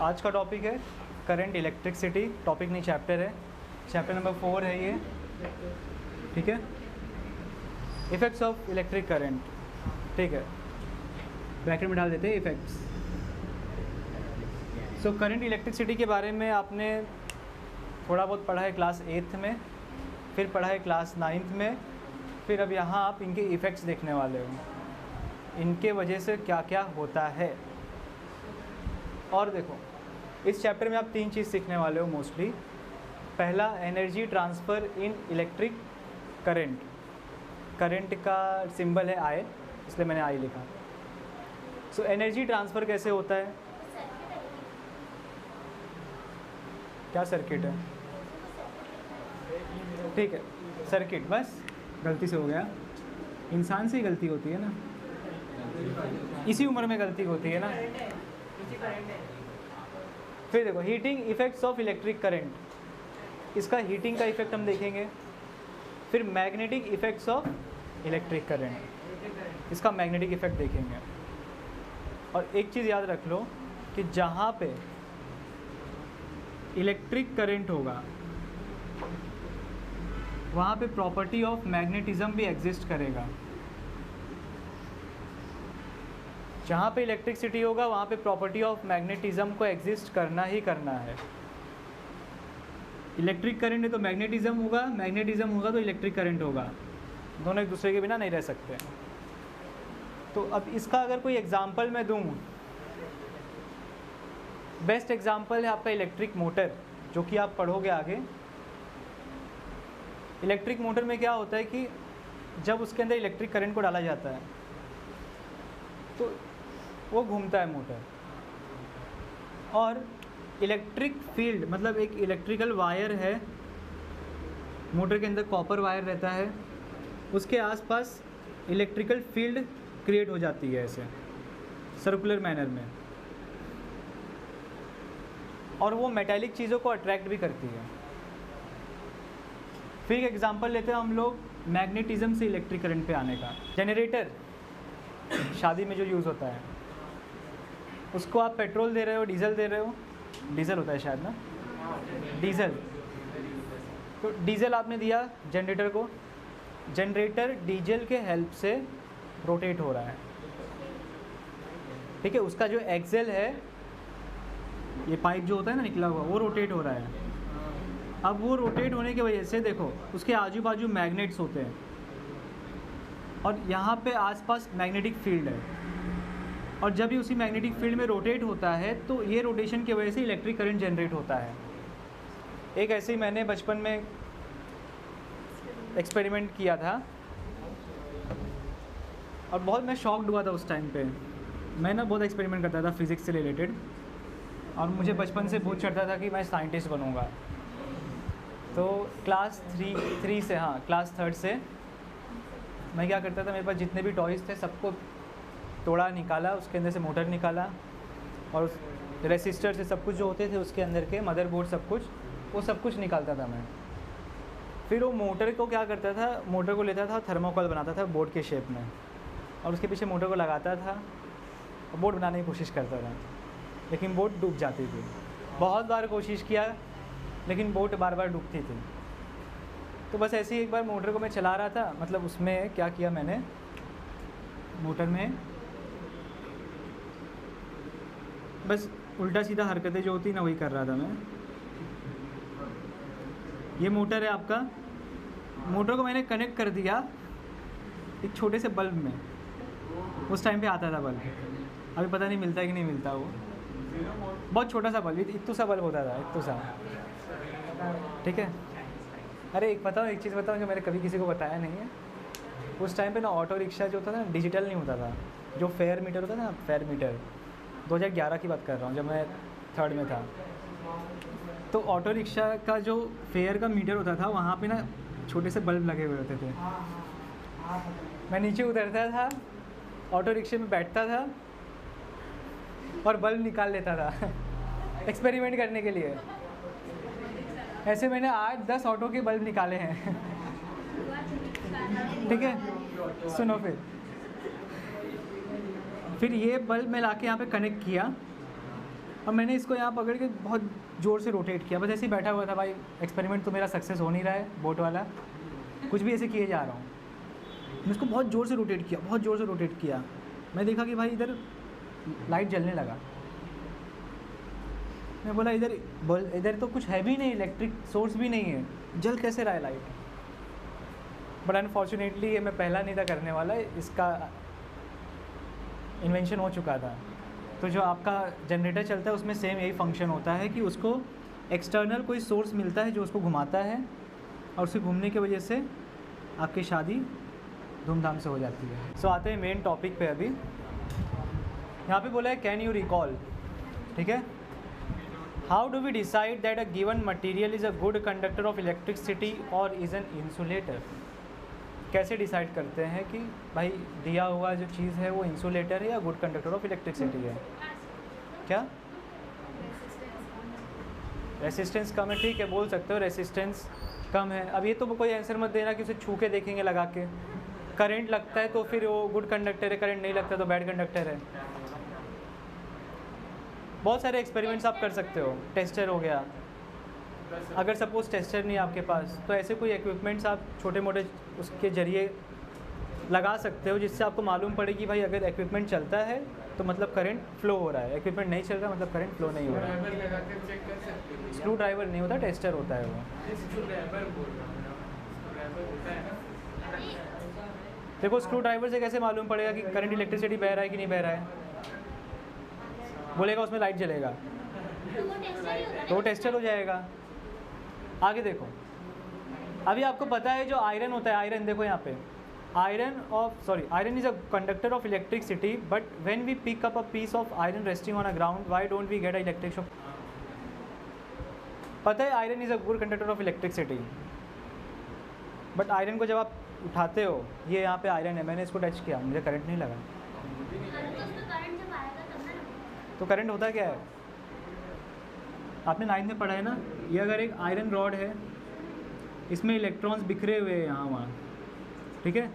आज का टॉपिक है करंट इलेक्ट्रिसिटी, टॉपिक नहीं चैप्टर है, चैप्टर नंबर 4 है ये, ठीक है। इफ़ेक्ट्स ऑफ इलेक्ट्रिक करंट, ठीक है, ब्रैकेट में डाल देते हैं इफ़ेक्ट्स। सो करंट इलेक्ट्रिसिटी के बारे में आपने थोड़ा बहुत पढ़ा है क्लास 8th में, फिर पढ़ा है क्लास 9th में, फिर अब यहाँ आप इनके इफ़ेक्ट्स देखने वाले हो, इनके वजह से क्या क्या होता है। और देखो इस चैप्टर में आप 3 चीज़ सीखने वाले हो मोस्टली। पहला, एनर्जी ट्रांसफ़र इन इलेक्ट्रिक करंट, करंट का सिंबल है आई, इसलिए मैंने आई लिखा। सो एनर्जी ट्रांसफ़र कैसे होता है, क्या सर्किट है, ठीक है सर्किट, बस गलती से हो गया, इंसान से ही गलती होती है ना, इसी उम्र में गलती होती है ना। फिर देखो heating effects of electric current, इसका हीटिंग का इफ़ेक्ट हम देखेंगे। फिर magnetic effects of electric current, इसका मैग्नेटिक इफ़ेक्ट देखेंगे। और एक चीज़ याद रख लो कि जहाँ पे इलेक्ट्रिक करंट होगा वहाँ पे प्रॉपर्टी ऑफ मैग्नेटिज्म भी एग्जिस्ट करेगा। जहाँ पे इलेक्ट्रिसिटी होगा वहाँ पे प्रॉपर्टी ऑफ मैग्नेटिज्म को एग्जिस्ट करना ही करना है। इलेक्ट्रिक करंट है तो मैग्नेटिज्म होगा, मैग्नेटिज्म होगा तो इलेक्ट्रिक करंट होगा, दोनों एक दूसरे के बिना नहीं रह सकते। तो अब इसका अगर कोई एग्जांपल मैं दूँ, बेस्ट एग्जांपल है आपका इलेक्ट्रिक मोटर, जो कि आप पढ़ोगे आगे। इलेक्ट्रिक मोटर में क्या होता है कि जब उसके अंदर इलेक्ट्रिक करंट को डाला जाता है तो वो घूमता है मोटर, और इलेक्ट्रिक फील्ड मतलब एक इलेक्ट्रिकल वायर है, मोटर के अंदर कॉपर वायर रहता है, उसके आसपास इलेक्ट्रिकल फील्ड क्रिएट हो जाती है ऐसे सर्कुलर मैनर में, और वो मेटालिक चीज़ों को अट्रैक्ट भी करती है। फिर एक एग्जांपल लेते हैं हम लोग मैग्नेटिज्म से इलेक्ट्रिक करंट पे आने का। जनरेटर शादी में जो यूज़ होता है, उसको आप पेट्रोल दे रहे हो, डीजल दे रहे हो, डीजल होता है शायद ना, डीजल। तो डीजल आपने दिया जनरेटर को, जनरेटर डीजल के हेल्प से रोटेट हो रहा है, ठीक है। उसका जो एक्सेल है, ये पाइप जो होता है ना निकला हुआ, वो रोटेट हो रहा है। अब वो रोटेट होने की वजह से देखो उसके आजू बाजू मैग्नेट्स होते हैं, और यहाँ पे आसपास मैग्नेटिक फील्ड है, और जब ये उसी मैग्नेटिक फील्ड में रोटेट होता है तो ये रोटेशन की वजह से इलेक्ट्रिक करंट जनरेट होता है। एक ऐसे ही मैंने बचपन में एक्सपेरिमेंट किया था, और बहुत मैं शॉक्ड हुआ था उस टाइम पे। मैं ना बहुत एक्सपेरिमेंट करता था फिज़िक्स से रिलेटेड, और मुझे बचपन से बहुत चढ़ता था कि मैं साइंटिस्ट बनूंगा। तो क्लास 3 से, हाँ क्लास 3rd से मैं क्या करता था, मेरे पास जितने भी टॉयज़ थे सबको तोड़ा, निकाला, उसके अंदर से मोटर निकाला, और उस रेसिस्टर से सब कुछ जो होते थे उसके अंदर के मदरबोर्ड सब कुछ, वो सब कुछ निकालता था मैं। फिर वो मोटर को क्या करता था, मोटर को लेता था, थर्मोकोल बनाता था बोर्ड के शेप में, और उसके पीछे मोटर को लगाता था और बोर्ड बनाने की कोशिश करता था, लेकिन बोट डूब जाती थी। बहुत बार कोशिश किया लेकिन बोट बार बार डूबती थी। तो बस ऐसे ही एक बार मोटर को मैं चला रहा था, मतलब उसमें क्या किया मैंने, मोटर में बस उल्टा सीधा हरकतें जो होती ना वही कर रहा था मैं। ये मोटर है आपका, मोटर को मैंने कनेक्ट कर दिया एक छोटे से बल्ब में, उस टाइम पे आता था बल्ब, अभी पता नहीं मिलता है कि नहीं मिलता, वो बहुत छोटा सा बल्ब, इत्तू सा बल्ब होता था, इत्तू सा, ठीक है। अरे एक बताओ, एक चीज़ बताओ जो मैंने कभी किसी को बताया नहीं है। उस टाइम पे ना ऑटो रिक्शा जो होता था ना डिजिटल नहीं होता था, जो फेयर मीटर होता था ना, फेयर मीटर, 2011 की बात कर रहा हूँ, जब मैं 3rd में था। तो ऑटो रिक्शा का जो फेयर का मीटर होता था वहाँ पे ना छोटे से बल्ब लगे हुए होते थे। मैं नीचे उतरता था, ऑटो रिक्शे में बैठता था और बल्ब निकाल लेता था एक्सपेरिमेंट करने के लिए। ऐसे मैंने 8-10 ऑटो के बल्ब निकाले हैं ठीक है, सुनो। फिर ये बल्ब मैं लाके यहाँ पे कनेक्ट किया, अब मैंने इसको यहाँ पकड़ के बहुत ज़ोर से रोटेट किया, बस ऐसे ही बैठा हुआ था भाई, एक्सपेरिमेंट तो मेरा सक्सेस हो नहीं रहा है बोट वाला, कुछ भी ऐसे किए जा रहा हूँ। मैं इसको बहुत ज़ोर से रोटेट किया, बहुत ज़ोर से रोटेट किया। मैं देखा कि भाई इधर लाइट जलने लगा। मैं बोला इधर तो कुछ है भी नहीं, इलेक्ट्रिक सोर्स भी नहीं है, जल कैसे रहा है लाइट। बट अनफॉर्चुनेटली ये मैं पहला नहीं था करने वाला, इसका इन्वेंशन हो चुका था। तो जो आपका जनरेटर चलता है उसमें सेम यही फंक्शन होता है कि उसको एक्सटर्नल कोई सोर्स मिलता है जो उसको घुमाता है, और उसके घूमने की वजह से आपकी शादी धूमधाम से हो जाती है। सो आते हैं मेन टॉपिक पे। अभी यहाँ पे बोला है कैन यू रिकॉल, ठीक है। How do we decide that a given material is a good conductor of electricity और इज़ एन इंसुलेटर। कैसे डिसाइड करते हैं कि भाई दिया हुआ जो चीज़ है वो इंसुलेटर है या गुड कंडक्टर ऑफ इलेक्ट्रिसिटी है। क्या रेसिस्टेंस कम है, ठीक है, बोल सकते हो रेसिस्टेंस कम है। अब ये तो कोई आंसर मत देना कि उसे छू के देखेंगे लगा के। करंट लगता है तो फिर वो गुड कंडक्टर है, करंट नहीं लगता तो बैड कंडक्टर है। बहुत सारे एक्सपेरिमेंट्स आप कर सकते हो। टेस्टर हो गया, अगर सपोज़ टेस्टर नहीं है आपके पास तो ऐसे कोई इक्विपमेंट्स आप छोटे मोटे उसके ज़रिए लगा सकते हो जिससे आपको मालूम पड़े कि भाई अगर इक्विपमेंट चलता है तो मतलब करंट फ्लो हो रहा है, इक्विपमेंट नहीं चल रहा मतलब करंट फ्लो नहीं हो रहा है। स्क्रू ड्राइवर नहीं होता, टेस्टर होता है वो। देखो स्क्रू ड्राइवर से कैसे मालूम पड़ेगा कि करंट इलेक्ट्रिसिटी बह रहा है कि नहीं बह रहा है। बोलेगा उसमें लाइट जलेगा तो वो टेस्टर हो जाएगा। आगे देखो, अभी आपको पता है जो आयरन होता है, आयरन देखो यहाँ पे, iron is a conductor of electricity, but when we pick up a piece of iron resting on a ground, why don't we get a electric shock. पता है iron is a good conductor of electricity, but iron को जब आप उठाते हो, ये यहाँ पे आयरन है, मैंने इसको टच किया, मुझे करंट नहीं लगा। तो करंट होता क्या है, आपने 9th में पढ़ा है ना। ये अगर एक आयरन रॉड है, इसमें इलेक्ट्रॉन्स बिखरे हुए हैं यहाँ वहाँ, ठीक है।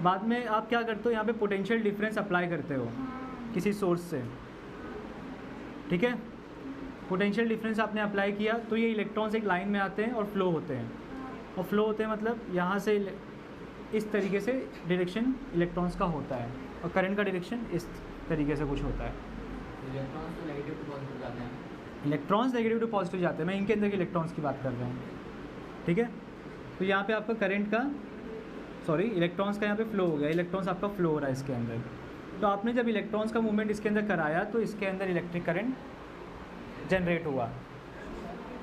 बाद में आप क्या करते हो, यहाँ पे पोटेंशियल डिफरेंस अप्लाई करते हो किसी सोर्स से, ठीक है। पोटेंशियल डिफरेंस आपने अप्लाई किया तो ये इलेक्ट्रॉन्स एक लाइन में आते हैं और फ्लो होते हैं, और फ्लो होते हैं मतलब यहाँ से इस तरीके से डायरेक्शन इलेक्ट्रॉन्स का होता है, और करंट का डायरेक्शन इस तरीके से कुछ होता है। इलेक्ट्रॉन्स नेगेटिव टू पॉजिटिव जाते हैं, मैं इनके अंदर के इलेक्ट्रॉन्स की बात कर रहा हूँ, ठीक है। तो यहाँ पे आपका करंट का इलेक्ट्रॉन्स का यहाँ पे फ्लो हो गया, इलेक्ट्रॉन्स आपका फ्लो हो रहा है इसके अंदर। तो आपने जब इलेक्ट्रॉन्स का मूवमेंट इसके अंदर कराया तो इसके अंदर इलेक्ट्रिक करंट जनरेट हुआ,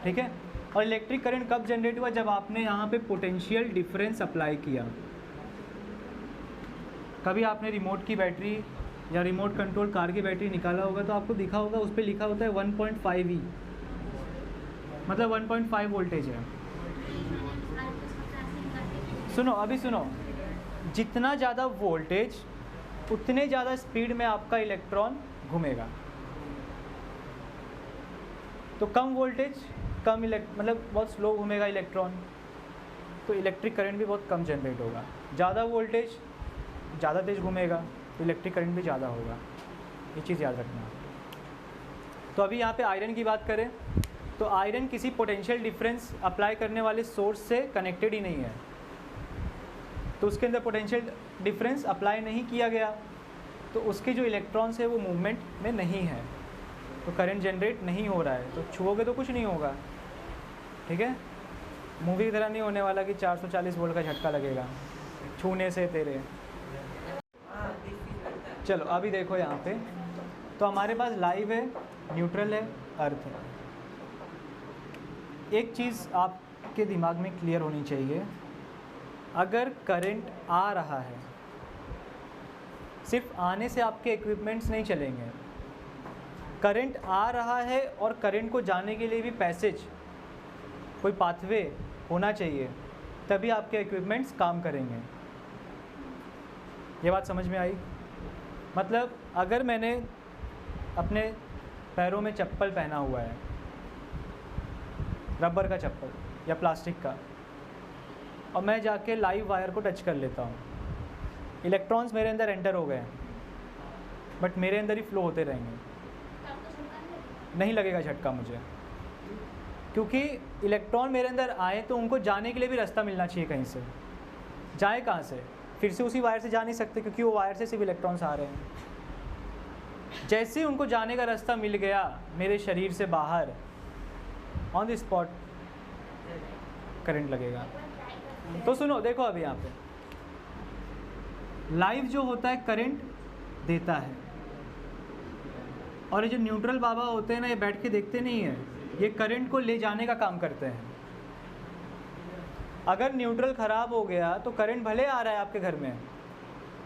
ठीक है। और इलेक्ट्रिक करंट कब जनरेट हुआ, जब आपने यहाँ पे पोटेंशियल डिफरेंस अप्लाई किया। कभी आपने रिमोट की बैटरी या रिमोट कंट्रोल कार की बैटरी निकाला होगा तो आपको दिखा होगा उस पर लिखा होता है 1.5 E, मतलब 1.5 वोल्टेज है। अभी सुनो, जितना ज़्यादा वोल्टेज उतने ज़्यादा स्पीड में आपका इलेक्ट्रॉन घूमेगा। तो कम वोल्टेज मतलब बहुत स्लो घूमेगा इलेक्ट्रॉन, तो इलेक्ट्रिक करंट भी बहुत कम जनरेट होगा। ज़्यादा वोल्टेज ज़्यादा तेज़ घूमेगा तो इलेक्ट्रिक करंट भी ज़्यादा होगा, ये चीज़ याद रखना। तो अभी यहाँ पे आयरन की बात करें तो आयरन किसी पोटेंशियल डिफरेंस अप्लाई करने वाले सोर्स से कनेक्टेड ही नहीं है, तो उसके अंदर पोटेंशियल डिफरेंस अप्लाई नहीं किया गया, तो उसके जो इलेक्ट्रॉन्स है वो मूवमेंट में नहीं है, तो करंट जनरेट नहीं हो रहा है। तो छुओगे तो कुछ नहीं होगा, ठीक है। मूवी की तरह नहीं होने वाला कि 440 वोल्ट का झटका लगेगा छूने से तेरे। चलो अभी देखो यहाँ पे, तो हमारे पास लाइव है, न्यूट्रल है, अर्थ है। एक चीज़ आपके दिमाग में क्लियर होनी चाहिए, अगर करंट आ रहा है, सिर्फ आने से आपके इक्विपमेंट्स नहीं चलेंगे। करंट आ रहा है और करंट को जाने के लिए भी पैसेज, कोई पाथवे होना चाहिए, तभी आपके इक्विपमेंट्स काम करेंगे। ये बात समझ में आई? मतलब अगर मैंने अपने पैरों में चप्पल पहना हुआ है, रबर का चप्पल या प्लास्टिक का, और मैं जाके लाइव वायर को टच कर लेता हूँ, इलेक्ट्रॉन्स मेरे अंदर एंटर हो गए, बट मेरे अंदर ही फ्लो होते रहेंगे। नहीं लगेगा झटका मुझे, क्योंकि इलेक्ट्रॉन मेरे अंदर आए तो उनको जाने के लिए भी रास्ता मिलना चाहिए कहीं से। जाए कहाँ से? फिर से उसी वायर से जा नहीं सकते, क्योंकि वो वायर से सिर्फ इलेक्ट्रॉन्स आ रहे हैं। जैसे ही उनको जाने का रास्ता मिल गया मेरे शरीर से बाहर, ऑन द स्पॉट करंट लगेगा। तो सुनो, देखो अभी यहाँ पे लाइव जो होता है करंट देता है, और ये जो न्यूट्रल बाबा होते हैं ना, ये बैठ के देखते नहीं है, ये करंट को ले जाने का काम करते हैं। अगर न्यूट्रल ख़राब हो गया तो करंट भले आ रहा है आपके घर में,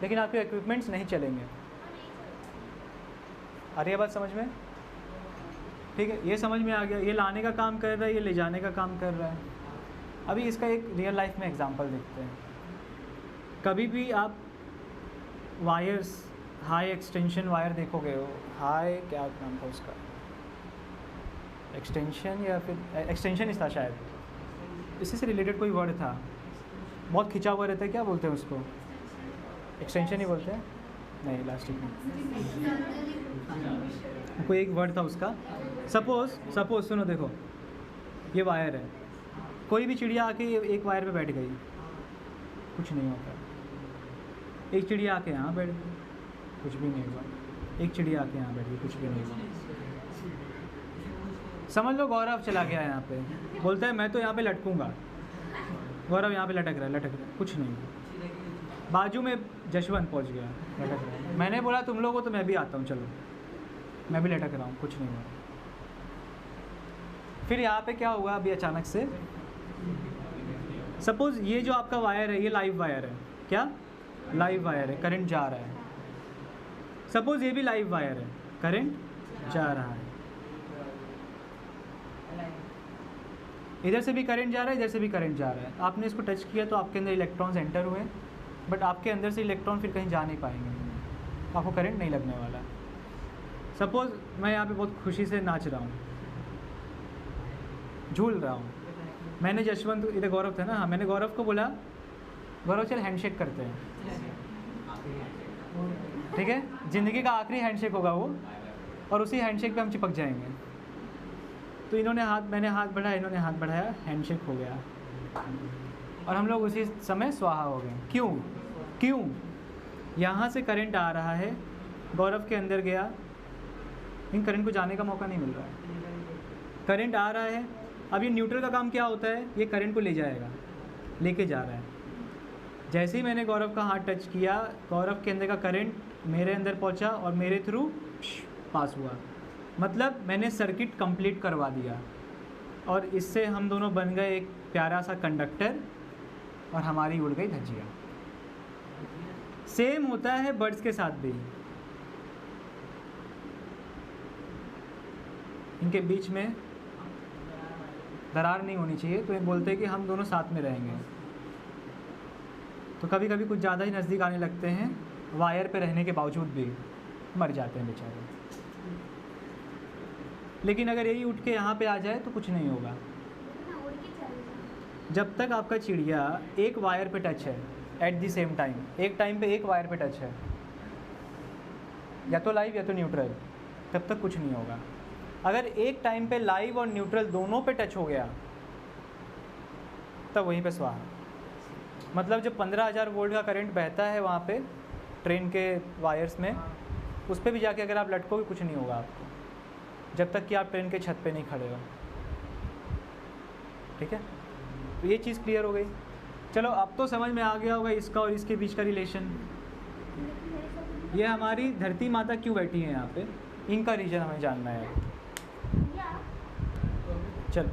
लेकिन आपके इक्विपमेंट्स नहीं चलेंगे। आ रही है बात समझ में? ठीक है, ये समझ में आ गया। ये लाने का काम कर रहा है, ये ले जाने का काम कर रहा है। अभी इसका एक रियल लाइफ में एग्जांपल देखते हैं। कभी भी आप वायर्स, हाई एक्सटेंशन वायर देखोगे, हो हाई, क्या नाम था उसका, एक्सटेंशन या फिर एक्सटेंशन ही था शायद, इसी से रिलेटेड कोई वर्ड था, बहुत खिंचा हुआ रहता है, क्या बोलते हैं उसको? एक्सटेंशन ही बोलते हैं? नहीं, इलास्टिक नहीं, कोई एक वर्ड था उसका। सपोज सुनो, देखो ये वायर है, कोई भी चिड़िया आके एक वायर पे बैठ गई, कुछ नहीं होता। एक चिड़िया आके यहाँ बैठ गई, कुछ भी नहीं हुआ। एक चिड़िया आके यहाँ बैठ गई, कुछ भी नहीं हुआ। समझ लो गौरव चला गया यहाँ पे, बोलता है मैं तो यहाँ पे लटकूँगा। गौरव यहाँ पे लटक रहा है, कुछ नहीं। बाजू में जशवंत पहुँच गया, लटक रहा है। मैंने बोला तुम लोग हो तो मैं भी आता हूँ, चलो मैं भी लटक रहा हूँ, कुछ नहीं हुआ। फिर यहाँ पे क्या हुआ अभी अचानक से, सपोज़ ये जो आपका वायर है, ये लाइव वायर है, क्या लाइव वायर है, करंट जा रहा है। सपोज़ ये भी लाइव वायर है, करंट जा रहा है, इधर से भी करंट जा रहा है, इधर से भी करंट जा रहा है। आपने इसको टच किया तो आपके अंदर इलेक्ट्रॉन्स एंटर हुए, बट आपके अंदर से इलेक्ट्रॉन फिर कहीं जा नहीं पाएंगे, आपको करंट नहीं लगने वाला। सपोज़ मैं यहाँ पे बहुत खुशी से नाच रहा हूँ, झूल रहा हूँ, मैंने जशवंत, इधर गौरव था ना, हाँ, मैंने गौरव को बोला गौरव चल हैंडशेक करते हैं, ठीक है, ज़िंदगी का आखिरी हैंडशेक होगा वो, और उसी हैंडशेक पे हम चिपक जाएंगे। तो इन्होंने हाथ, मैंने हाथ बढ़ाया, इन्होंने हाथ बढ़ाया, हैंडशेक हो गया, और हम लोग उसी समय स्वाहा हो गए। क्यों? यहाँ से करंट आ रहा है, गौरव के अंदर गया, इन करंट को जाने का मौका नहीं मिल रहा है। करंट आ रहा है, अब ये न्यूट्रल का काम क्या होता है, ये करंट को ले जाएगा, लेके जा रहा है। जैसे ही मैंने गौरव का हाथ टच किया, गौरव के अंदर का करंट मेरे अंदर पहुंचा और मेरे थ्रू पास हुआ, मतलब मैंने सर्किट कंप्लीट करवा दिया, और इससे हम दोनों बन गए एक प्यारा सा कंडक्टर, और हमारी उड़ गई धज्जियाँ। सेम होता है बर्ड्स के साथ भी, इनके बीच में दरार नहीं होनी चाहिए, तो ये बोलते हैं कि हम दोनों साथ में रहेंगे। तो कभी कभी कुछ ज़्यादा ही नज़दीक आने लगते हैं, वायर पे रहने के बावजूद भी मर जाते हैं बेचारे। लेकिन अगर यही उठ के यहाँ पे आ जाए तो कुछ नहीं होगा। जब तक आपका चिड़िया एक वायर पे टच है एट द सेम टाइम, एक टाइम पे एक वायर पे टच है, या तो लाइव या तो न्यूट्रल, तब तक कुछ नहीं होगा। अगर एक टाइम पे लाइव और न्यूट्रल दोनों पे टच हो गया, तब वहीं पे स्वाहा। मतलब जब 15,000 वोल्ट का करंट बहता है वहाँ पे ट्रेन के वायर्स में, उस पर भी जाके अगर आप लटकोगे कुछ नहीं होगा आपको, जब तक कि आप ट्रेन के छत पे नहीं खड़े हो। ठीक है, तो ये चीज़ क्लियर हो गई। चलो अब तो समझ में आ गया होगा इसका और इसके बीच का रिलेशन। ये हमारी धरती माता क्यों बैठी है यहाँ पे, इनका रीजन हमें जानना है। चलो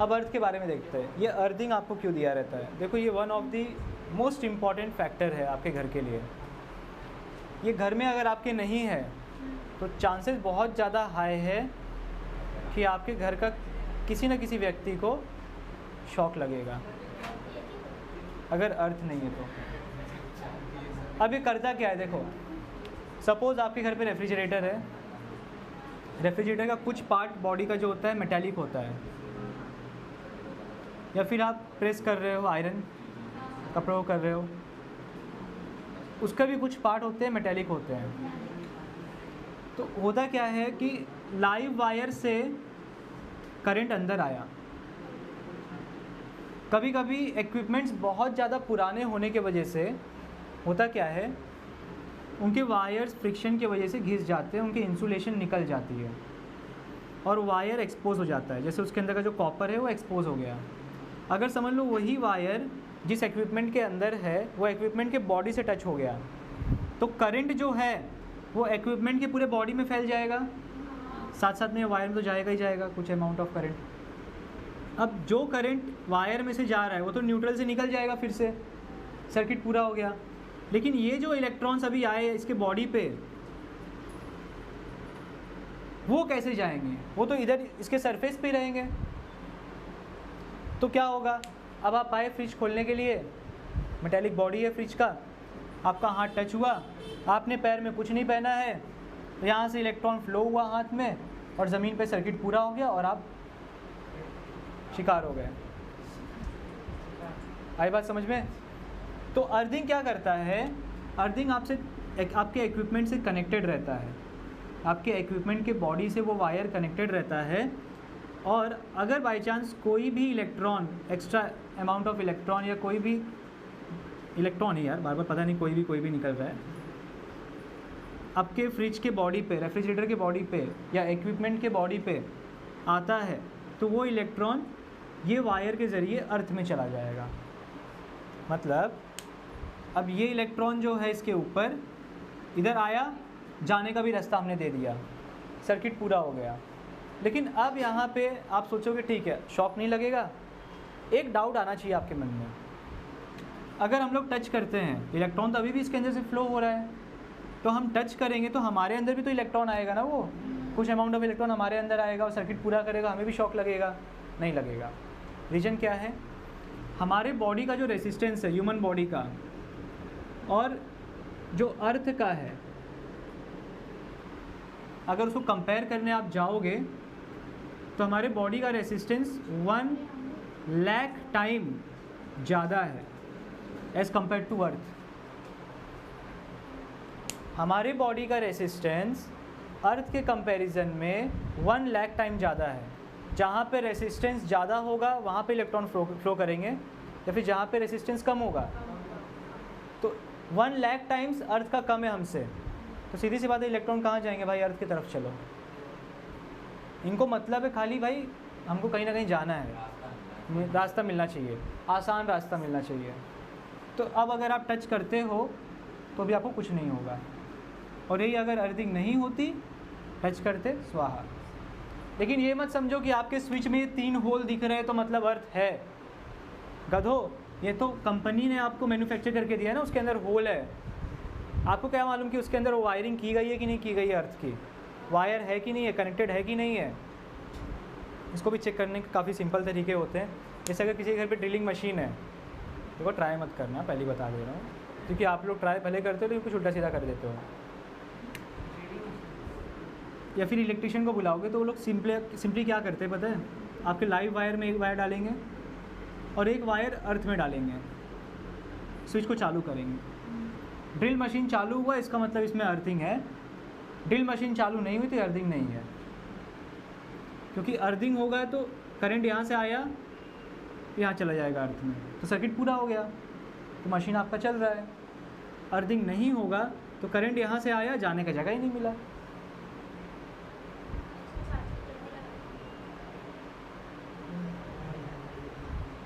अब अर्थ के बारे में देखते हैं। ये अर्थिंग आपको क्यों दिया रहता है। देखो ये one of the most important factor है आपके घर के लिए। ये घर में अगर आपके नहीं है तो चांसेस बहुत ज़्यादा हाई है कि आपके घर का किसी न किसी व्यक्ति को शॉक लगेगा, अगर अर्थ नहीं है तो। अब ये करता क्या है, देखो सपोज़ आपके घर पे रेफ्रिजरेटर है, रेफ्रिजरेटर का कुछ पार्ट बॉडी का जो होता है मेटालिक होता है, या फिर आप प्रेस कर रहे हो, आयरन कपड़ों को कर रहे हो, उसका भी कुछ पार्ट होते हैं मेटालिक होते हैं। तो होता क्या है कि लाइव वायर से करंट अंदर आया। कभी कभी इक्विपमेंट्स बहुत ज़्यादा पुराने होने के वजह से होता क्या है, उनके वायर्स फ्रिक्शन की वजह से घिस जाते हैं, उनकी इंसुलेशन निकल जाती है और वायर एक्सपोज हो जाता है। जैसे उसके अंदर का जो कॉपर है वो एक्सपोज हो गया। अगर समझ लो वही वायर जिस इक्विपमेंट के अंदर है वो इक्विपमेंट के बॉडी से टच हो गया, तो करंट जो है वो इक्विपमेंट के पूरे बॉडी में फैल जाएगा, साथ साथ में वायर में तो जाएगा ही जाएगा कुछ अमाउंट ऑफ करंट। अब जो करंट वायर में से जा रहा है वो तो न्यूट्रल से निकल जाएगा, फिर से सर्किट पूरा हो गया। लेकिन ये जो इलेक्ट्रॉन्स अभी आए इसके बॉडी पे, वो कैसे जाएंगे? वो तो इधर इसके सरफेस पे ही रहेंगे। तो क्या होगा, अब आप आए फ्रिज खोलने के लिए, मेटेलिक बॉडी है फ्रिज का, आपका हाथ टच हुआ, आपने पैर में कुछ नहीं पहना है, तो यहाँ से इलेक्ट्रॉन फ्लो हुआ हाथ में और ज़मीन पे सर्किट पूरा हो गया और आप शिकार हो गए। आई बात समझ में? तो अर्थिंग क्या करता है, अर्थिंग आपके इक्विपमेंट से कनेक्टेड रहता है, आपके इक्विपमेंट के बॉडी से वो वायर कनेक्टेड रहता है। और अगर बाई चांस कोई भी electron, extra amount of electron या कोई भी इलेक्ट्रॉन ही यार बार बार पता नहीं कोई भी निकल रहा है, आपके फ्रिज के बॉडी पे, रेफ्रिजरेटर के बॉडी पे या इक्विपमेंट के बॉडी पे आता है, तो वो इलेक्ट्रॉन ये वायर के ज़रिए अर्थ में चला जाएगा। मतलब अब ये इलेक्ट्रॉन जो है इसके ऊपर इधर आया, जाने का भी रास्ता हमने दे दिया, सर्किट पूरा हो गया। लेकिन अब यहाँ पे आप सोचोगे ठीक है शॉक नहीं लगेगा, एक डाउट आना चाहिए आपके मन में। अगर हम लोग टच करते हैं, इलेक्ट्रॉन तो अभी भी इसके अंदर से फ्लो हो रहा है, तो हम टच करेंगे तो हमारे अंदर भी तो इलेक्ट्रॉन आएगा ना, वो कुछ अमाउंट ऑफ इलेक्ट्रॉन हमारे अंदर आएगा और सर्किट पूरा करेगा, हमें भी शॉक लगेगा? नहीं लगेगा। रीज़न क्या है, हमारे बॉडी का जो रेसिस्टेंस है ह्यूमन बॉडी का और जो अर्थ का है, अगर उसको कंपेयर करने आप जाओगे तो हमारे बॉडी का रेसिस्टेंस 1 लाख टाइम ज़्यादा है एज़ कंपेयर टू अर्थ। हमारे बॉडी का रेसिस्टेंस अर्थ के कंपैरिजन में 1 लाख टाइम ज़्यादा है। जहाँ पे रेसिस्टेंस ज़्यादा होगा वहाँ पे इलेक्ट्रॉन फ्लो करेंगे, या फिर जहाँ पे रेसिस्टेंस कम होगा, तो 1 लाख टाइम्स अर्थ का कम है हमसे, तो सीधी सी बात है इलेक्ट्रॉन कहाँ जाएंगे भाई? अर्थ की तरफ चलो। इनको मतलब है खाली भाई हमको कहीं ना कहीं जाना है, रास्ता मिलना चाहिए, आसान रास्ता मिलना चाहिए। तो अब अगर आप टच करते हो तो भी आपको कुछ नहीं होगा, और यही अगर अर्थिंग नहीं होती, टच करते स्वाहा। लेकिन ये मत समझो कि आपके स्विच में 3 होल दिख रहे हैं तो मतलब अर्थ है। गधो, ये तो कंपनी ने आपको मैन्युफैक्चर करके दिया है ना, उसके अंदर होल है। आपको क्या मालूम कि उसके अंदर वो वायरिंग की गई है कि नहीं की गई है, अर्थ की वायर है कि नहीं है, कनेक्टेड है कि नहीं है। इसको भी चेक करने के काफ़ी सिंपल तरीके होते हैं। जैसे अगर किसी के घर पे ड्रिलिंग मशीन है, देखो ट्राई मत करना, पहले बता दे रहा हूँ, क्योंकि आप लोग ट्राई पहले करते हो तो कुछ उल्टा सीधा कर देते हो। या फिर इलेक्ट्रिशियन को बुलाओगे तो वो लोग सिंपली क्या करते हैं पता है, आपके लाइव वायर में एक वायर डालेंगे और एक वायर अर्थ में डालेंगे, स्विच को चालू करेंगे। ड्रिल मशीन चालू हुआ इसका मतलब इसमें अर्थिंग है, ड्रिल मशीन चालू नहीं हुई तो अर्थिंग नहीं है। क्योंकि अर्थिंग होगा तो करंट यहाँ से आया, यहाँ चला जाएगा अर्थ में, तो सर्किट पूरा हो गया, तो मशीन आपका चल रहा है। अर्थिंग नहीं होगा तो करंट यहाँ से आया, जाने का जगह ही नहीं मिला।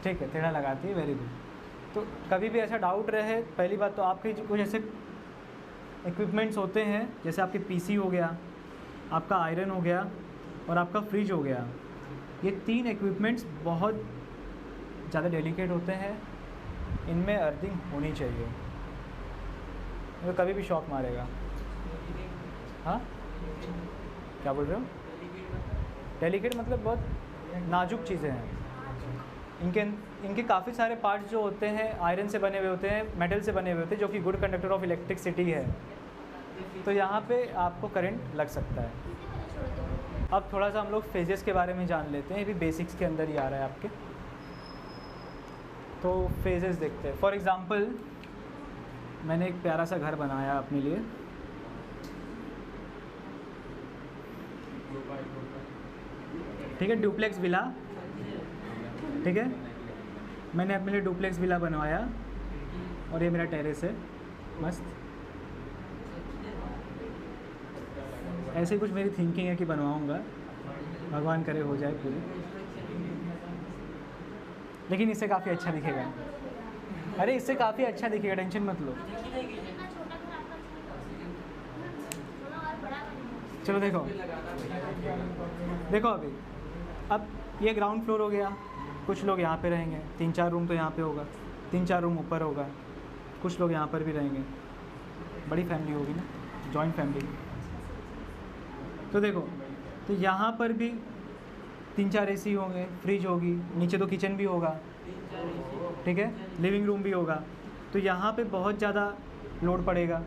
ठीक है, टेढ़ा लगाती है, वेरी गुड। तो कभी भी ऐसा डाउट रहे, पहली बात तो आपके कुछ ऐसे इक्विपमेंट्स होते हैं, जैसे आपके पीसी हो गया, आपका आयरन हो गया और आपका फ्रिज हो गया। ये 3 इक्विपमेंट्स बहुत ज़्यादा डेलिकेट होते हैं, इनमें अर्थिंग होनी चाहिए, तो कभी भी शॉक मारेगा। हाँ, क्या बोल रहे हो? डेलिकेट मतलब बहुत नाजुक चीज़ें हैं। इनके काफ़ी सारे पार्ट्स जो होते हैं आयरन से बने हुए होते हैं, मेटल से बने हुए होते हैं, जो कि गुड कंडक्टर ऑफ इलेक्ट्रिसिटी है। तो यहाँ पे आपको करंट लग सकता है। अब थोड़ा सा हम लोग फेजेस के बारे में जान लेते हैं, ये भी बेसिक्स के अंदर ही आ रहा है आपके। तो फेजेस देखते हैं। फॉर एग्ज़ाम्पल मैंने एक प्यारा सा घर बनाया अपने लिए, ठीक है, डुप्लेक्स विला, ठीक है, मैंने अपने लिए डुप्लेक्स विला बनवाया और ये मेरा टेरेस है मस्त। ऐसे कुछ मेरी थिंकिंग है कि बनवाऊंगा, भगवान करे हो जाए पूरी, लेकिन इससे काफ़ी अच्छा दिखेगा। अरे इससे काफ़ी अच्छा दिखेगा, टेंशन मत लो। चलो देखो देखो अभी, अब ये ग्राउंड फ्लोर हो गया, कुछ लोग यहाँ पे रहेंगे, 3-4 रूम तो यहाँ पे होगा, 3-4 रूम ऊपर होगा, कुछ लोग यहाँ पर भी रहेंगे, बड़ी फैमिली होगी ना, जॉइंट फैमिली। तो देखो, तो यहाँ पर भी 3-4 एसी होंगे, फ्रिज होगी, नीचे तो किचन भी होगा, ठीक है, लिविंग रूम भी होगा। तो यहाँ पे बहुत ज़्यादा लोड पड़ेगा।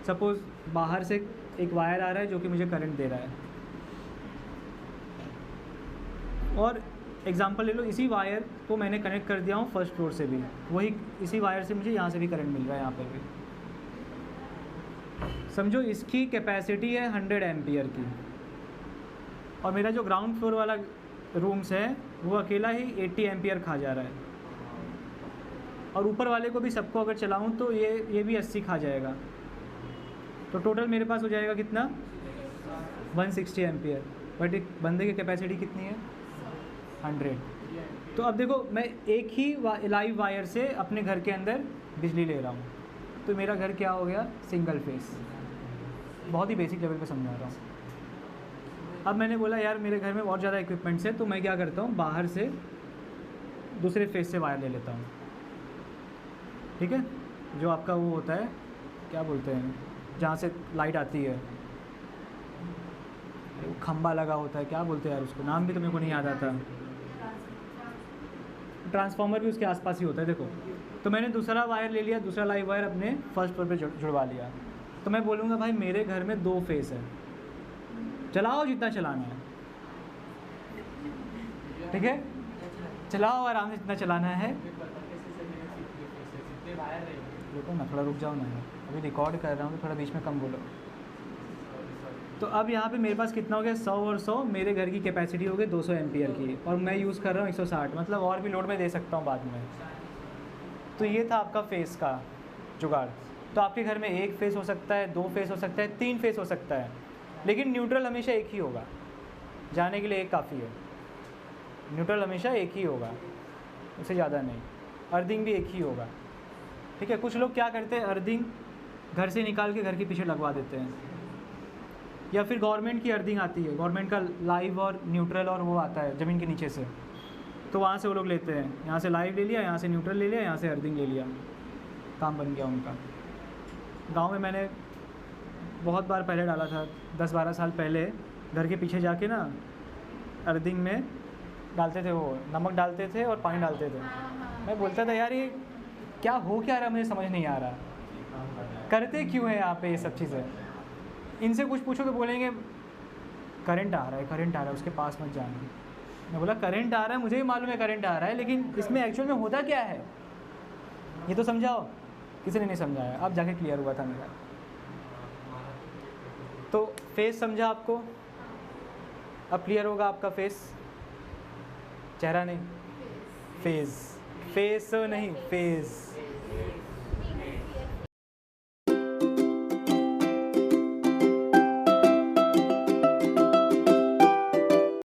सपोज़ बाहर से एक वायर आ रहा है जो कि मुझे करंट दे रहा है, और एग्जांपल ले लो, इसी वायर को मैंने कनेक्ट कर दिया हूँ फर्स्ट फ्लोर से भी, वही इसी वायर से मुझे यहाँ से भी करंट मिल रहा है, यहाँ पर भी। समझो इसकी कैपेसिटी है 100 एम्पियर की, और मेरा जो ग्राउंड फ्लोर वाला रूम्स है वो अकेला ही 80 एम्पियर खा जा रहा है, और ऊपर वाले को भी सबको अगर चलाऊँ तो ये भी 80 खा जाएगा। तो टोटल मेरे पास हो जाएगा कितना, 160 एम्पियर, बट एक बंदे की कैपेसिटी कितनी है, 100। तो अब देखो, मैं एक ही लाइव वायर से अपने घर के अंदर बिजली ले रहा हूँ, तो मेरा घर क्या हो गया, सिंगल फेस। बहुत ही बेसिक लेवल पे समझा रहा हूँ। अब मैंने बोला यार मेरे घर में बहुत ज़्यादा इक्विपमेंट्स है, तो मैं क्या करता हूँ, बाहर से दूसरे फेस से वायर ले लेता हूँ, ठीक है, जो आपका वो होता है, क्या बोलते हैं, जहाँ से लाइट आती है, वो खंबा लगा होता है, क्या बोलते हैं यार उसको, नाम भी तो मेरे को नहीं याद आता। ट्रांसफार्मर भी उसके आसपास ही होता है। देखो, तो मैंने दूसरा वायर ले लिया, दूसरा लाइव वायर अपने फर्स्ट फ्लोर पे जुड़वा लिया। तो मैं बोलूँगा भाई मेरे घर में 2 फेस है, चलाओ जितना चलाना है, ठीक है, चलाओ आराम से जितना चलाना है। रुको ना, थोड़ा रुक जाओ ना, अभी रिकॉर्ड कर रहा हूँ तो थोड़ा बीच में कम बोलो। तो अब यहाँ पे मेरे पास कितना हो गया, 100 और 100, मेरे घर की कैपेसिटी हो गई 200 एम्पियर की, और मैं यूज़ कर रहा हूँ 160, मतलब और भी लोड में दे सकता हूँ बाद में। तो ये था आपका फेस का जुगाड़। तो आपके घर में 1 फेस हो सकता है, 2 फेस हो सकता है, 3 फेस हो सकता है, लेकिन न्यूट्रल हमेशा एक ही होगा, जाने के लिए एक काफ़ी है, न्यूट्रल हमेशा एक ही होगा, उससे ज़्यादा नहीं। अर्थिंग भी एक ही होगा, ठीक है। कुछ लोग क्या करते हैं, अर्थिंग घर से निकाल के घर के पीछे लगवा देते हैं, या फिर गवर्नमेंट की अर्थिंग आती है, गवर्नमेंट का लाइव और न्यूट्रल और वो आता है ज़मीन के नीचे से, तो वहाँ से वो लोग लेते हैं, यहाँ से लाइव ले लिया, यहाँ से न्यूट्रल ले लिया, यहाँ से अर्थिंग ले लिया, काम बन गया उनका। गांव में मैंने बहुत बार पहले डाला था, 10-12 साल पहले, घर के पीछे जाके ना अर्थिंग में डालते थे, वो नमक डालते थे और पानी डालते थे। मैं बोलता था यार ये क्या हो क्या रहा, मुझे समझ नहीं आ रहा, करते क्यों है यहाँ पे ये सब चीज़ें। इनसे कुछ पूछो तो बोलेंगे करंट आ रहा है, करंट आ रहा है, उसके पास मत जाना। मैं बोला करंट आ रहा है, मुझे भी मालूम है करंट आ रहा है, लेकिन इसमें एक्चुअल में होता क्या है ये तो समझाओ। किसी ने नहीं समझाया, अब जाके क्लियर हुआ था मेरा। तो फेस समझा आपको, अब क्लियर होगा आपका फेस, चेहरा नहीं, फेस, फेस नहीं, फेस।